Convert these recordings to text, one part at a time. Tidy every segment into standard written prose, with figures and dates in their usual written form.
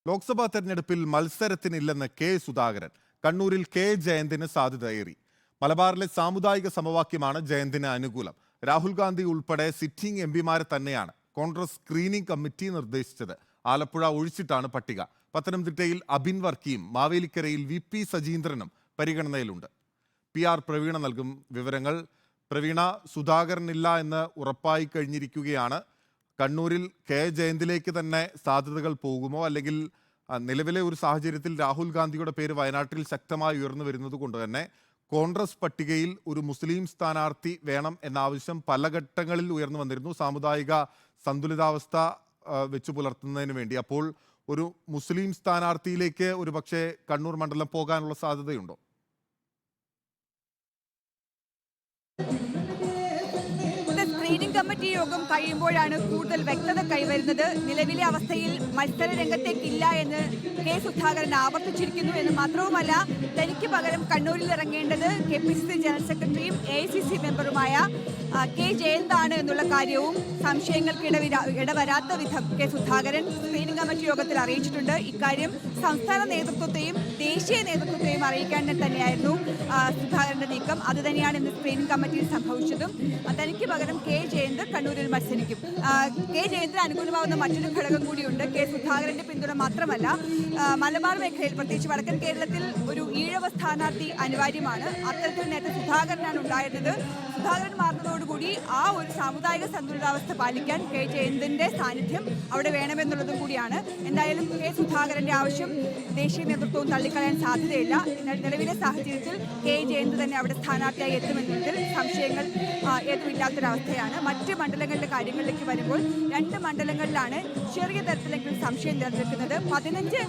ലോക്സഭാ തെരഞ്ഞെടുപ്പിൽ മത്സരത്തിനില്ലെന്ന് കെ സുധാകരൻ. കണ്ണൂരിൽ കെ ജയന്തിന് സാധ്യതയേറി. മലബാറിലെ സാമുദായിക സമവാക്യമാണ് ജയന്തിന് അനുകൂലം. രാഹുൽ ഗാന്ധി ഉൾപ്പെടെ സിറ്റിംഗ് എംപിമാരെ തന്നെയാണ് കോൺഗ്രസ് സ്ക്രീനിംഗ് കമ്മിറ്റി നിർദ്ദേശിച്ചത്. ആലപ്പുഴ ഒഴിച്ചിട്ടാണ് പട്ടിക. പത്തനംതിട്ടയിൽ അബിൻ വർക്കിയും മാവേലിക്കരയിൽ VP സജീന്ദ്രനും പരിഗണനയിലുണ്ട്. PR പ്രവീണ നൽകും വിവരങ്ങൾ. പ്രവീണ, സുധാകരനില്ല എന്ന് ഉറപ്പായി കഴിഞ്ഞിരിക്കുകയാണ്. കണ്ണൂരിൽ കെ ജയന്തിലേക്ക് തന്നെ സാധ്യതകൾ പോകുമോ, അല്ലെങ്കിൽ നിലവിലെ ഒരു സാഹചര്യത്തിൽ രാഹുൽ ഗാന്ധിയുടെ പേര് വയനാട്ടിൽ ശക്തമായി ഉയർന്നു വരുന്നത് കൊണ്ട് തന്നെ കോൺഗ്രസ് പട്ടികയിൽ ഒരു മുസ്ലിം സ്ഥാനാർത്ഥി വേണം എന്ന ആവശ്യം പല ഘട്ടങ്ങളിൽ ഉയർന്നു വന്നിരുന്നു, സാമുദായിക സന്തുലിതാവസ്ഥ വെച്ചു പുലർത്തുന്നതിന് വേണ്ടി. അപ്പോൾ ഒരു മുസ്ലിം സ്ഥാനാർത്ഥിയിലേക്ക് ഒരു പക്ഷേ കണ്ണൂർ മണ്ഡലം പോകാനുള്ള സാധ്യതയുണ്ടോ? സ്ക്രീനിംഗ് കമ്മിറ്റി യോഗം കഴിയുമ്പോഴാണ് കൂടുതൽ വ്യക്തത കൈവരുന്നത്. നിലവിലെ അവസ്ഥയിൽ മത്സര രംഗത്തേക്കില്ല എന്ന് കെ സുധാകരൻ ആവർത്തിച്ചിരിക്കുന്നു എന്ന് മാത്രവുമല്ല, തനിക്ക് പകരം കണ്ണൂരിൽ ഇറങ്ങേണ്ടത് KPCC ജനറൽ സെക്രട്ടറിയും AICC മെമ്പറുമായ കെ ജയന്താണ് എന്നുള്ള കാര്യവും സംശയങ്ങൾക്ക് ഇടവരാത്ത വിധം കെ സുധാകരൻ സ്ക്രീനിംഗ് കമ്മിറ്റി യോഗത്തിൽ അറിയിച്ചിട്ടുണ്ട്. ഇക്കാര്യം സംസ്ഥാന നേതൃത്വത്തെയും ദേശീയ നേതൃത്വത്തെയും അറിയിക്കാൻ തന്നെയായിരുന്നു സുധാകരന്റെ നീക്കം. അത് തന്നെയാണ് ഇന്ന് സ്ക്രീനിംഗ് കമ്മിറ്റിയിൽ സംഭവിച്ചതും. തനിക്ക് പകരം കെ ജയന്ത് കണ്ണൂരിൽ മത്സരിക്കും. കെ ജയന്തിന് അനുകൂലമാവുന്ന മറ്റൊരു ഘടകം കൂടിയുണ്ട്. കെ സുധാകരന്റെ പിന്തുണ മാത്രമല്ല, മലബാർ മേഖലയിൽ പ്രത്യേകിച്ച് വടക്കൻ കേരളത്തിൽ ഒരു ഈഴവ സ്ഥാനാർത്ഥി അനിവാര്യമാണ്. അത്തരത്തിൽ നേരത്തെ സുധാകരനാണ് ഉണ്ടായിരുന്നത്. സുധാകരൻ മാറുന്നതോടുകൂടി ആ ഒരു സാമുദായിക സന്തുലിതാവസ്ഥ പാലിക്കാൻ കെ ജയന്തിന്റെ സാന്നിധ്യം അവിടെ വേണമെന്നുള്ളതും കൂടിയാണ്. എന്തായാലും കെ സുധാകരന്റെ ആവശ്യം ദേശീയ നേതൃത്വവും തള്ളിക്കളയാൻ സാധ്യതയില്ല. എന്നാൽ നിലവിലെ സാഹചര്യത്തിൽ കെ ജയന്ത് തന്നെ അവിടെ സ്ഥാനാർത്ഥിയായി എത്തുമെന്നതിൽ സംശയങ്ങൾ ഏതുമില്ലാത്തൊരവസ്ഥയാണ്. മറ്റ് മണ്ഡലങ്ങളുടെ കാര്യങ്ങളിലേക്ക് വരുമ്പോൾ 2 മണ്ഡലങ്ങളിലാണ് ചെറിയ തരത്തിലെങ്കിലും സംശയം നിലനിൽക്കുന്നത്. 15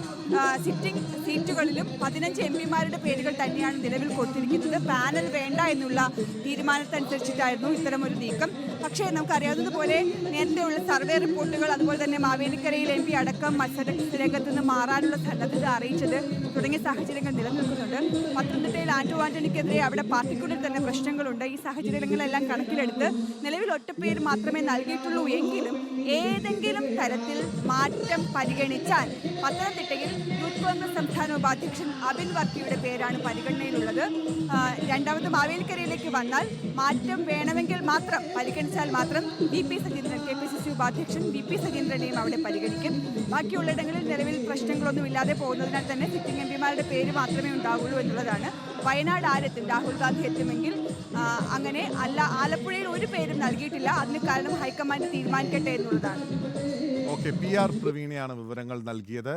സിറ്റിംഗ് സീറ്റുകളിലും 15 MPമാരുടെ പേരുകൾ തന്നെയാണ് നിലവിൽ കൊടുത്തിരിക്കുന്നത്. പാനൽ വേണ്ട എന്നുള്ള തീരുമാനത്തനുസരിച്ചിട്ടായിരുന്നു ഇത്തരമൊരു നീക്കം. പക്ഷേ നമുക്കറിയാവുന്നതുപോലെ നേരത്തെയുള്ള സർവേ റിപ്പോർട്ടുകൾ, അതുപോലെ തന്നെ മാവേലിക്കരയിൽ MP അടക്കം മത്സര രംഗത്ത് നിന്ന് മാറാനുള്ള സന്നദ്ധത അറിയിച്ചത് തുടങ്ങിയ സാഹചര്യങ്ങൾ നിലനിൽക്കുന്നുണ്ട്. പത്തനംതിട്ടയിൽ ആന്റണിക്കെതിരെ അവിടെ പാർട്ടിക്കുള്ളിൽ തന്നെ പ്രശ്നങ്ങളുണ്ട്. ഈ സാഹചര്യങ്ങളെല്ലാം കണക്കിലെടുത്ത് നിലവിൽ ഒറ്റപ്പേര് മാത്രമേ നൽകിയിട്ടുള്ളൂ എങ്കിലും ഏതെങ്കിലും തരത്തിൽ മാറ്റം പരിഗണിച്ചാൽ പത്തനംതിട്ടയിൽ യൂത്ത് കോൺഗ്രസ് സംസ്ഥാന ഉപാധ്യക്ഷൻ അബിൻ വർക്കിയുടെ പേരാണ് പരിഗണനയിലുള്ളത്. രണ്ടാമത് മാവേലിക്കരയിലേക്ക് വന്നാൽ മാറ്റം വേണമെങ്കിൽ മാത്രം പരിഗണിച്ചാൽ മാത്രം VP സജീന്ദ്രൻ, KPCC ഉപാധ്യക്ഷൻ VP സജീന്ദ്രനെയും അവിടെ പരിഗണിക്കും. ബാക്കിയുള്ളിടങ്ങളിൽ നിലവിൽ പ്രശ്നങ്ങളൊന്നുമില്ലാതെ പോകുന്നതിനാൽ തന്നെ സിറ്റിംഗ് MPമാരുടെ പേര് മാത്രമേ ഉണ്ടാവുള്ളൂ എന്നുള്ളതാണ്. വയനാട് ആരെത്തും? രാഹുൽ ഗാന്ധി എത്തുമെങ്കിൽ അങ്ങനെ അല്ല. ആലപ്പുഴയിൽ ഒരു പേരും നൽകിയിട്ടില്ല. അതിന് കാരണം ഹൈക്കമാൻഡ് തീരുമാനിക്കട്ടെ എന്നുള്ളതാണ്. PR പ്രവീണയാണ് വിവരങ്ങൾ നൽകിയത്.